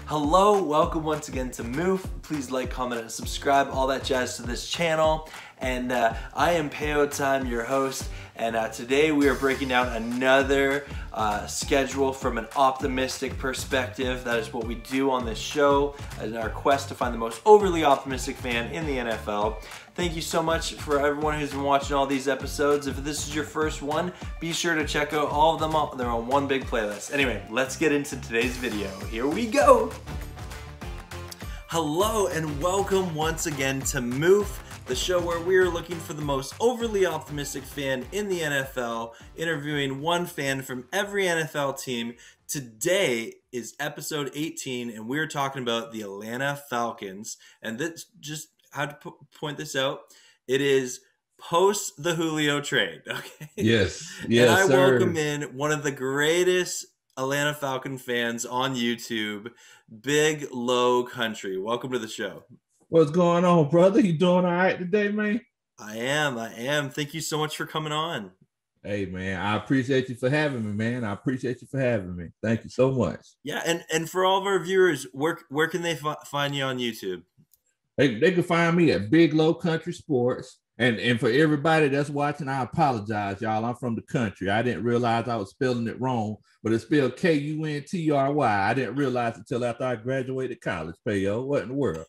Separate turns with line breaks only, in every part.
Hello, welcome once again to MOOF. Please like, comment, and subscribe, all that jazz to this channel. And I am Peo Time, your host, and today we are breaking down another schedule from an optimistic perspective. That is what we do on this show in our quest to find the most overly optimistic fan in the NFL. Thank you so much for everyone who's been watching all these episodes. If this is your first one, be sure to check out all of them. They're on one big playlist. Anyway, let's get into today's video. Here we go. Hello and welcome once again to MOOF, the show where we are looking for the most overly optimistic fan in the NFL, interviewing one fan from every NFL team. Today is episode 18, and we're talking about the Atlanta Falcons. And this, just how to point this out, it is post the Julio trade. Okay.
Yes.
And I welcome in one of the greatest Atlanta Falcon fans on YouTube, Big Low Kruntry. Welcome to the show.
What's going on, brother? You doing all right today, man?
I am. Thank you so much for coming on.
Hey, man, I appreciate you for having me, man. I appreciate you for having me. Thank you so much.
Yeah, and for all of our viewers, where can they find you on YouTube?
They can find me at Big Low Kruntry Sports. And for everybody that's watching, I apologize, y'all. I'm from the country. I didn't realize I was spelling it wrong, but it's spelled Kuntry. I didn't realize it until after I graduated college, Peo. What in the world?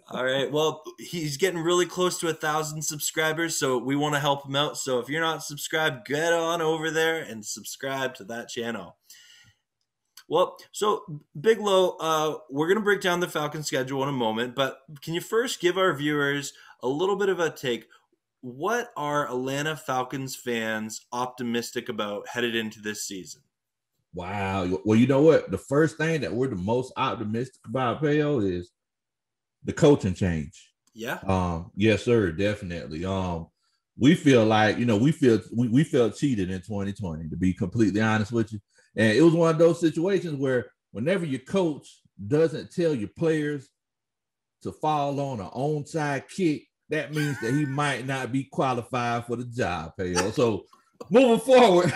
All right. Well, he's getting really close to 1,000 subscribers, so we want to help him out. So if you're not subscribed, get on over there and subscribe to that channel. Well, so Big Low, we're going to break down the Falcons schedule in a moment, but can you first give our viewers a little bit of a take? What are Atlanta Falcons fans optimistic about headed into this season?
Wow. Well, you know what? The first thing that we're the most optimistic about, Peo, is the coaching change.
Yeah.
Yes, sir. Definitely. We feel like, we felt cheated in 2020, to be completely honest with you. And it was one of those situations where whenever your coach doesn't tell your players to fall on an onside kick, that means that he might not be qualified for the job, Peo. So moving forward,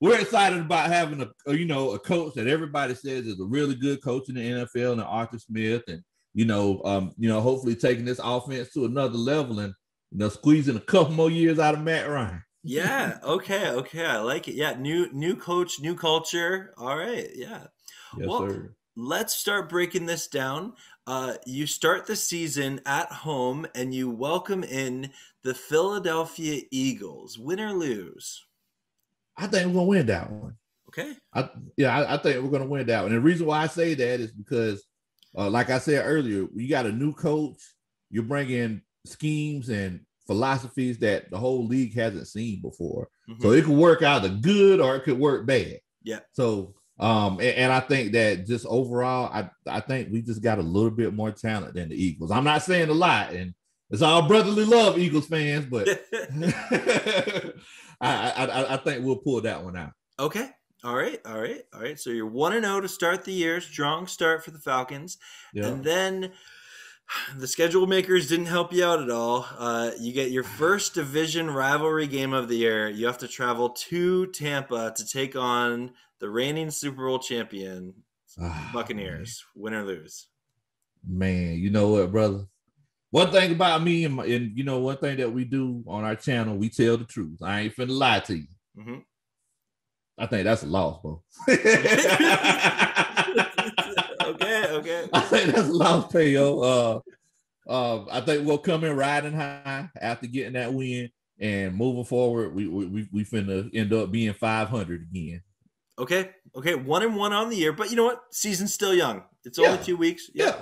we're excited about having a coach that everybody says is a really good coach in the NFL, and Arthur Smith, and hopefully taking this offense to another level and squeezing a couple more years out of Matt Ryan.
Yeah. Okay. I like it. Yeah. New coach, new culture. All right. Yeah.
Yes,
well,
sir.
Let's start breaking this down. You start the season at home and you welcome in the Philadelphia Eagles. Win or lose?
I think we're gonna win that one.
Okay.
I think we're gonna win that one. And the reason why I say that is because, like I said earlier, you got a new coach. You're bringing schemes and philosophies that the whole league hasn't seen before. Mm-hmm. So it could work either good or it could work bad.
Yeah.
So and I think that just overall, I think we just got a little bit more talent than the Eagles. I'm not saying a lot, and it's all brotherly love, Eagles fans, but I think we'll pull that one out.
Okay. All right. So you're 1-0 to start the year. Strong start for the Falcons. Yeah. And then the schedule makers didn't help you out at all. You get your first division rivalry game of the year. You have to travel to Tampa to take on the reigning Super Bowl champion, Buccaneers. Man. Win or lose?
Man, you know what, brother? One thing about me and one thing that we do on our channel, we tell the truth. I ain't finna lie to you. Mm-hmm. I think that's a loss, bro.
Okay.
I think that's a loss, Peo. I think we'll come in riding high after getting that win, and moving forward, we finna end up being 500 again.
Okay. 1-1 on the year, but you know what? Season's still young. It's only 2 weeks.
Yeah.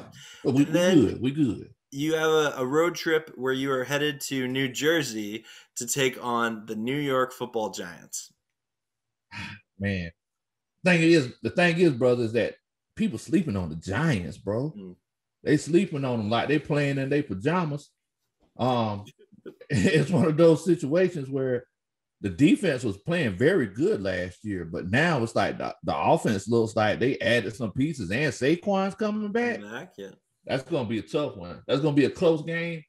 But we good.
You have a road trip where you are headed to New Jersey to take on the New York Football Giants.
Man, the thing is, brother, is that people sleeping on the Giants, bro. Mm. They sleeping on them like they playing in their pajamas. It's one of those situations where the defense was playing very good last year, but now it's like the offense looks like they added some pieces, and Saquon's coming back.
Yeah.
That's going to be a tough one. That's going to be a close game.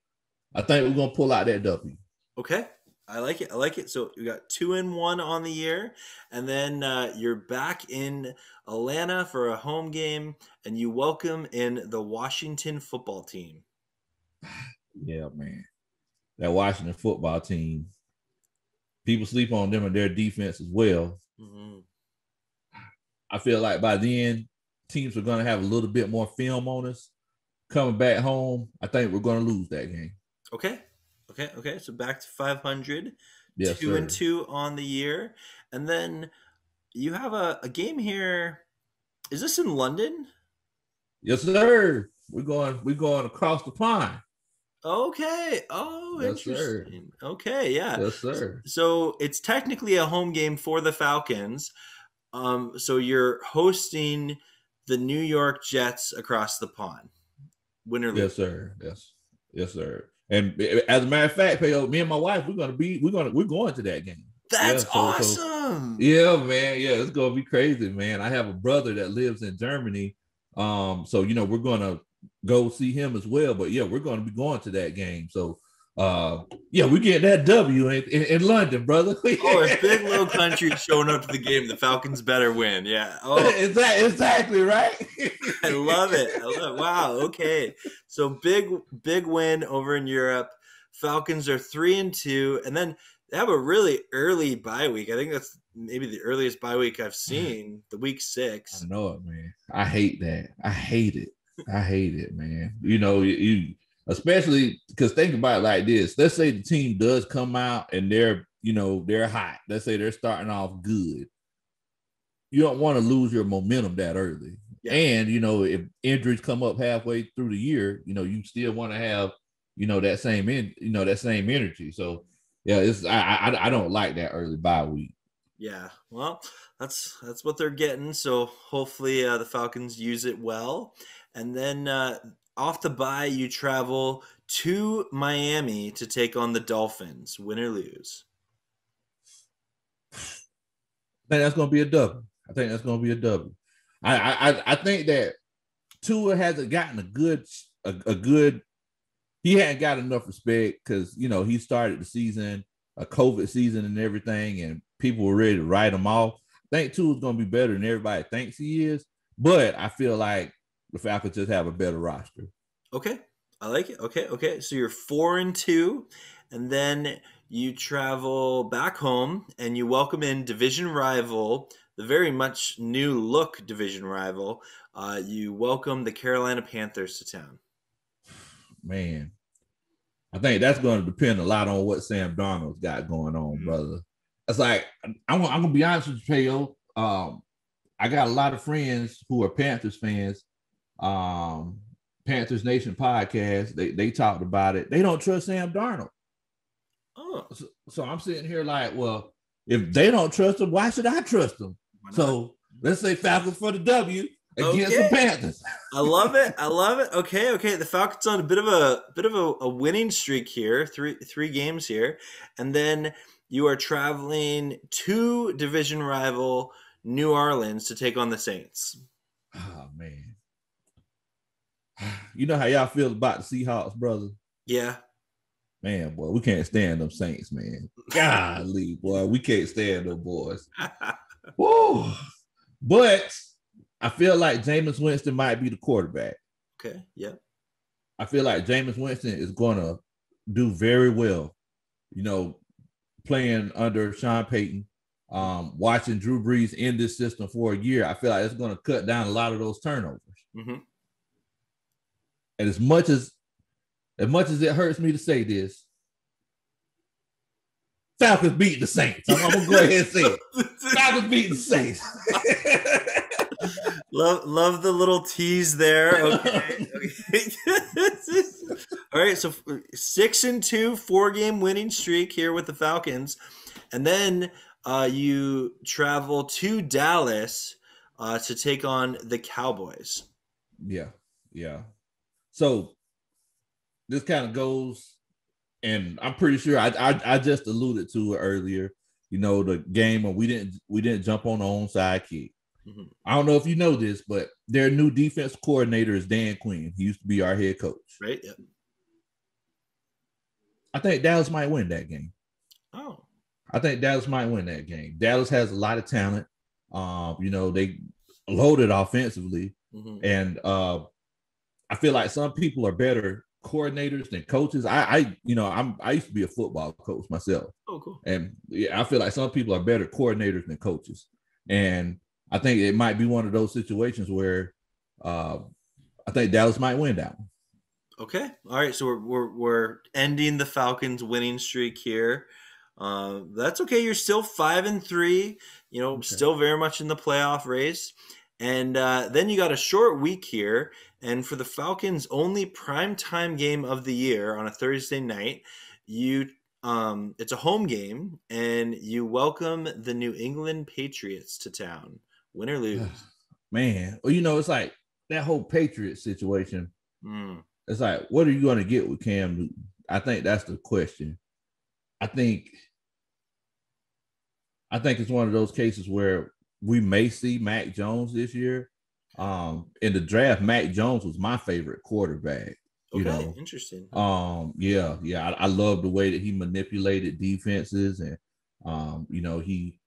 I think we're going to pull out that W.
Okay. I like it. I like it. So you got 2-1 on the year, and then you're back in Atlanta for a home game, and you welcome in the Washington football team.
Yeah, man. That Washington football team. People sleep on them and their defense as well.
Mm-hmm.
I feel like by then, teams are going to have a little bit more film on us. Coming back home, I think we're going to lose that game.
Okay. So back to 500,
Yes,
2-2 on the year, and then you have a game here. Is this in London?
Yes, sir. We're going across the pond.
Okay. Oh,
Yes, sir.
interesting. Okay, yeah.
Yes, sir.
So it's technically a home game for the Falcons. So you're hosting the New York Jets across the pond. Win or lose.
Yes, sir. Yes, sir. And as a matter of fact, me and my wife, we're going to that game.
That's awesome.
Yeah, man. Yeah, it's gonna be crazy, man. I have a brother that lives in Germany. So we're gonna go see him as well. But yeah, we're gonna be going to that game. So we get that W in London, brother.
If Big Low Kruntry showing up to the game, the Falcons better win. Yeah. Oh,
exactly right.
I love it. Wow. Okay. So big win over in Europe. Falcons are 3-2, and then they have a really early bye week. I think that's maybe the earliest bye week I've seen. The week 6.
I know it, man. I hate that. I hate it, man. You especially because think about it like this. Let's say the team does come out and they're hot. Let's say they're starting off good. You don't want to lose your momentum that early. Yeah. And if injuries come up halfway through the year, you still want to have that same energy. So yeah, I don't like that early bye week.
Yeah, well, that's what they're getting. So hopefully the Falcons use it well, and then off the bye you travel to Miami to take on the Dolphins. Win or lose?
I think that's going to be a W. I think that Tua hasn't gotten a good. He hadn't got enough respect because he started the season, a COVID season and everything, and people were ready to write him off. I think Tua's going to be better than everybody thinks he is, but I feel like the Falcons just have a better roster.
Okay, I like it. Okay. So you're 4-2, and then you travel back home and you welcome in division rival, the very much new look division rival. You welcome the Carolina Panthers to town.
Man, I think that's going to depend a lot on what Sam Darnold's got going on, brother. It's like I'm going to be honest with you, Peo. I got a lot of friends who are Panthers fans. Panthers Nation podcast. They talked about it. They don't trust Sam Darnold.
Oh,
so I'm sitting here like, well, if they don't trust him, why should I trust him? So let's say Falcons for the W. Against the Panthers.
I love it. Okay. The Falcons on a bit of a winning streak here. Three games here. And then you are traveling to division rival New Orleans to take on the Saints.
Oh man. You know how y'all feel about the Seahawks, brother?
Yeah.
Man, boy, we can't stand them Saints, man. Golly, boy, we can't stand them boys. Woo. But I feel like Jameis Winston might be the quarterback.
Okay, yeah.
I feel like Jameis Winston is going to do very well, playing under Sean Payton, watching Drew Brees in this system for a year. I feel like it's going to cut down a lot of those turnovers.
Mm-hmm.
And as much as it hurts me to say this, Falcons beat the Saints. I'm going to go ahead and say it. Falcons beat the Saints.
Love the little tease there. Okay. All right, so 6-2, 4-game winning streak here with the Falcons, and then you travel to Dallas to take on the Cowboys.
Yeah. So this kind of goes, and I'm pretty sure I just alluded to it earlier. The game when we didn't jump on the onside kick. Mm-hmm. I don't know if you know this, but their new defense coordinator is Dan Quinn. He used to be our head coach.
Right. Yep.
I think Dallas might win that game.
Oh,
I think Dallas might win that game. Dallas has a lot of talent. They loaded offensively,
mm-hmm.
and I feel like some people are better coordinators than coaches. I used to be a football coach myself.
Oh, cool.
And yeah, I feel like some people are better coordinators than coaches. And I think it might be one of those situations where I think Dallas might win that one.
Okay. All right. So we're ending the Falcons winning streak here. That's okay. You're still 5-3.
Okay.
Still very much in the playoff race. And then you got a short week here. And for the Falcons' only primetime game of the year on a Thursday night, it's a home game, and you welcome the New England Patriots to town. Win or lose?
Man, well, it's like that whole Patriots situation.
Mm.
It's like, what are you going to get with Cam Newton? I think that's the question. I think it's one of those cases where we may see Mac Jones this year. In the draft, Mac Jones was my favorite quarterback.
Okay, interesting.
I love the way that he manipulated defenses, and he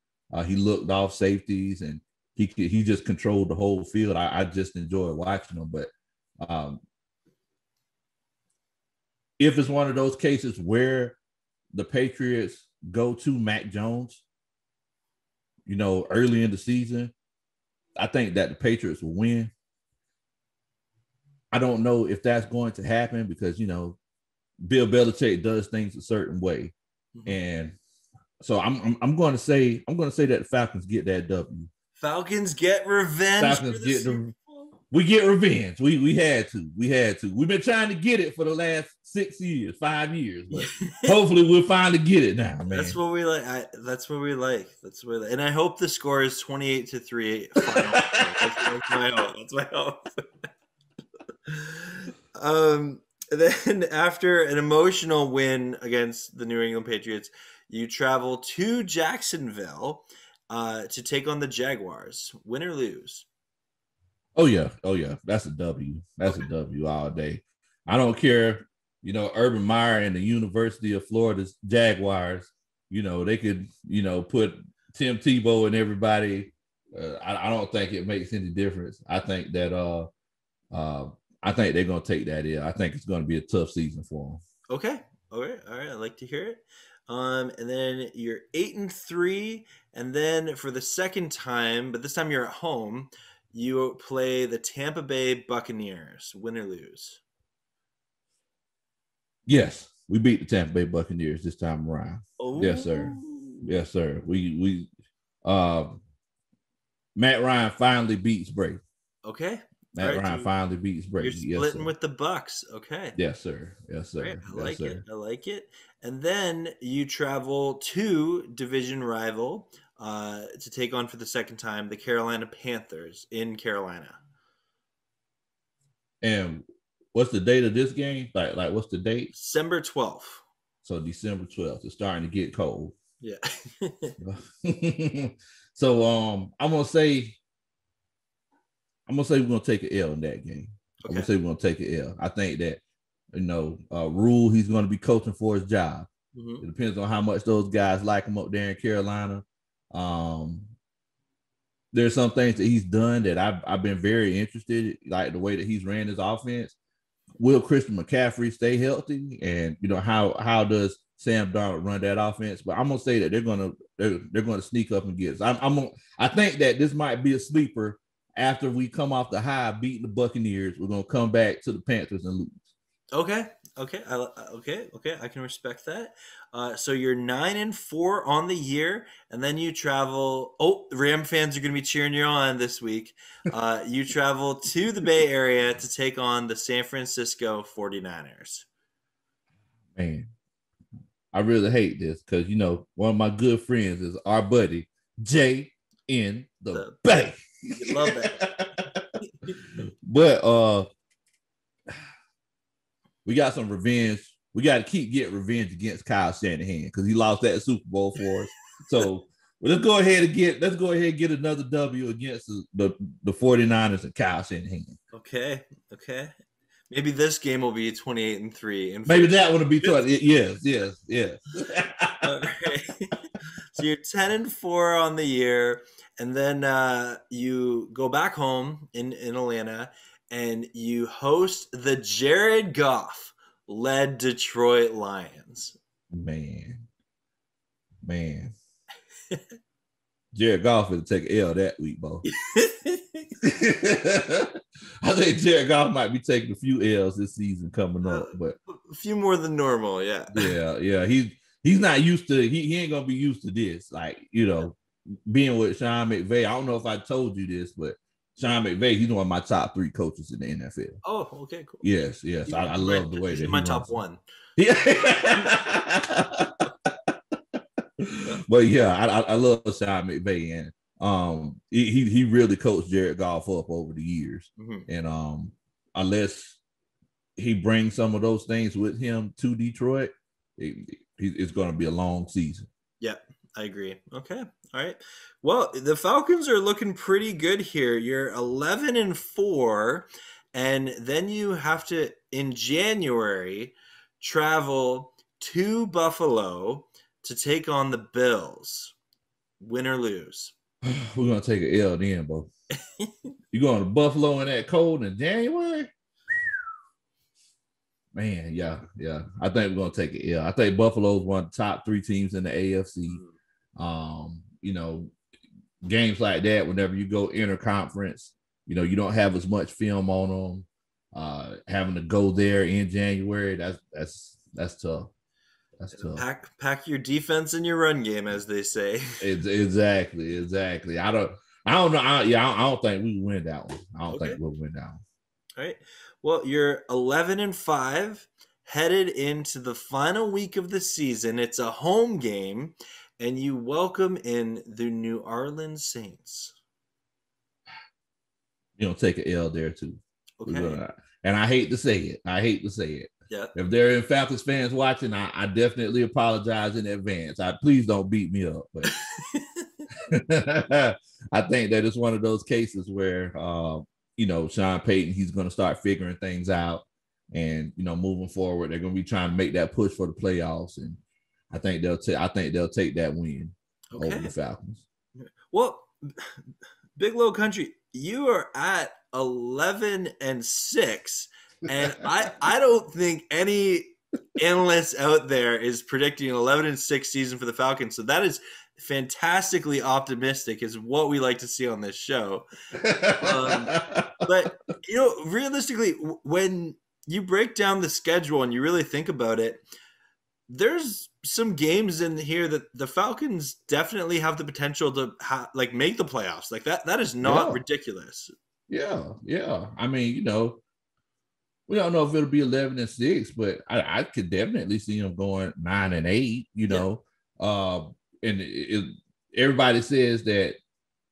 looked off safeties, and he just controlled the whole field. I just enjoyed watching him. But if it's one of those cases where the Patriots go to Mac Jones, early in the season, I think that the Patriots will win. I don't know if that's going to happen because, Bill Belichick does things a certain way. Mm-hmm. And so I'm going to say that the Falcons get that W.
Falcons get revenge.
We get revenge. We had to. We've been trying to get it for the last 5 years, but hopefully we'll finally get it now, man.
That's what we like. That's what we like. And I hope the score is 28-3 final. That's my hope. That's my hope. Then after an emotional win against the New England Patriots, you travel to Jacksonville to take on the Jaguars. Win or lose?
Oh yeah. That's a W. That's a W all day. I don't care. Urban Meyer and the University of Florida's Jaguars. They could put Tim Tebow and everybody. I don't think it makes any difference. I think that I think they're gonna take that in. I think it's gonna be a tough season for them.
Okay. All right. I like to hear it. And then you're 8-3, and then for the second time, but this time you're at home. You play the Tampa Bay Buccaneers. Win or lose?
Yes, we beat the Tampa Bay Buccaneers this time around.
Oh.
Yes, sir. Yes, sir. We Matt Ryan finally beats Brady.
Okay.
Matt Ryan finally beats Brady.
You're splitting with the Bucs. Okay.
Yes, sir. Yes, sir.
Right. I like it. And then you travel to division rival to take on for the second time the Carolina Panthers in Carolina.
And what's the date of this game? Like what's the date?
December 12th.
So December 12th. It's starting to get cold.
Yeah.
So I'm gonna say we're gonna take an L in that game. Okay. I'm gonna say we're gonna take an L. I think that Rule, he's gonna be coaching for his job. Mm-hmm. It depends on how much those guys like him up there in Carolina. There's some things that he's done that I've been very interested in, like the way that he's ran his offense. Will Christian McCaffrey stay healthy? And how does Sam Darnold run that offense? But I'm gonna say that they're gonna sneak up and get us. I think that this might be a sleeper. After we come off the high beating the Buccaneers, we're gonna come back to the Panthers and lose.
Okay. I can respect that. So you're 9-4 on the year, and then you travel. Oh, the Ram fans are going to be cheering you on this week. You travel to the Bay Area to take on the San Francisco 49ers.
Man, I really hate this because one of my good friends is our buddy Jay in the Bay.
Love that.
But we got some revenge. We got to getting revenge against Kyle Shanahan because he lost that Super Bowl for us. So let's go ahead and get another W against the 49ers and Kyle Shanahan.
Okay. Maybe this game will be 28-3. And
maybe that would be 20. Yes.
Okay. So you're 10-4 on the year, and then you go back home in Atlanta, and you host the Jared Goff-led Detroit Lions.
Man. Jared Goff will take an L that week, Bo. I think Jared Goff might be taking a few L's this season coming up, but
a few more than normal, yeah.
Yeah. He's not used to. He ain't gonna be used to this. Like, you know, being with Sean McVay. I don't know if I told you this, but Sean McVay, he's one of my top 3 coaches in the NFL.
Oh, okay, cool.
Yes. I love the way that
my top 1.
Yeah. But yeah, I love Sean McVay, and he really coached Jared Goff up over the years. And unless he brings some of those things with him to Detroit, it's going to be a long season.
Yeah, I agree. Okay, all right. Well, the Falcons are looking pretty good here. You're 11-4, and then you have to, in January, travel to Buffalo to take on the Bills. Win or lose?
We're going to take an L then, bro. You going to Buffalo in that cold in January? Man, yeah. I think we're going to take an L. I think Buffalo's one of the top 3 teams in the AFC. You know, games like that, whenever you go interconference, you know, you don't have as much film on them. Having to go there in January, that's tough. That's tough.
Pack your defense and your run game, as they say.
Exactly. I don't know. I don't think we win that one. I don't think we'll win that one.
All right. Well, you're 11-5, headed into the final week of the season. It's a home game, and you welcome in the New Orleans Saints.
You know, take an L there too.
Okay.
And I hate to say it.
Yeah.
If there are Falcons fans watching, I definitely apologize in advance. Please don't beat me up. But I think that it's one of those cases where, you know, Sean Payton, he's going to start figuring things out. And, you know, moving forward, they're going to be trying to make that push for the playoffs. And I think they'll take that win over the Falcons.
Well, Big Low Kruntry, you are at 11-6. And I don't think any analyst out there is predicting an 11-6 season for the Falcons. So that is fantastically optimistic, is what we like to see on this show. But, you know, realistically, when you break down the schedule and you really think about it, there's some games in here that the Falcons definitely have the potential to make the playoffs. Like that is not ridiculous.
Yeah. I mean, you know, we don't know if it'll be 11-6, but I could definitely see them going 9-8. You know, and everybody says that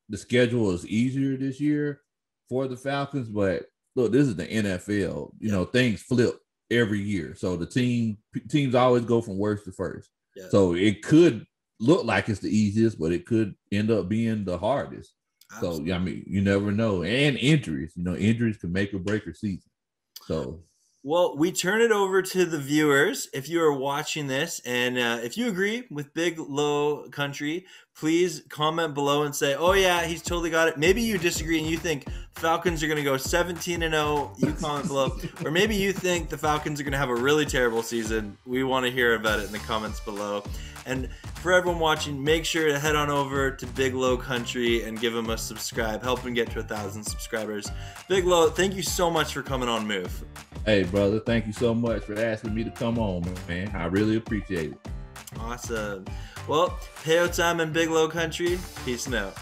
the schedule is easier this year for the Falcons, but look, this is the NFL. You know, things flip every year, so the teams always go from worst to first. Yeah. So it could look like it's the easiest, but it could end up being the hardest. Absolutely. So I mean, you never know. And injuries, you know, injuries can make or break a season. So,
well, we turn it over to the viewers. If you are watching this, and if you agree with Big Low Kruntry, please comment below and say, "Oh yeah, he's totally got it." Maybe you disagree and you think Falcons are going to go 17-0. You comment below, or maybe you think the Falcons are going to have a really terrible season. We want to hear about it in the comments below. And for everyone watching, make sure to head on over to Big Low Kruntry and give him a subscribe. Help him get to 1,000 subscribers. Big Low, thank you so much for coming on MOOF.
Hey, brother, thank you so much for asking me to come on, man. I really appreciate it.
Awesome. Well, Peo time and Big Low Kruntry. Peace out.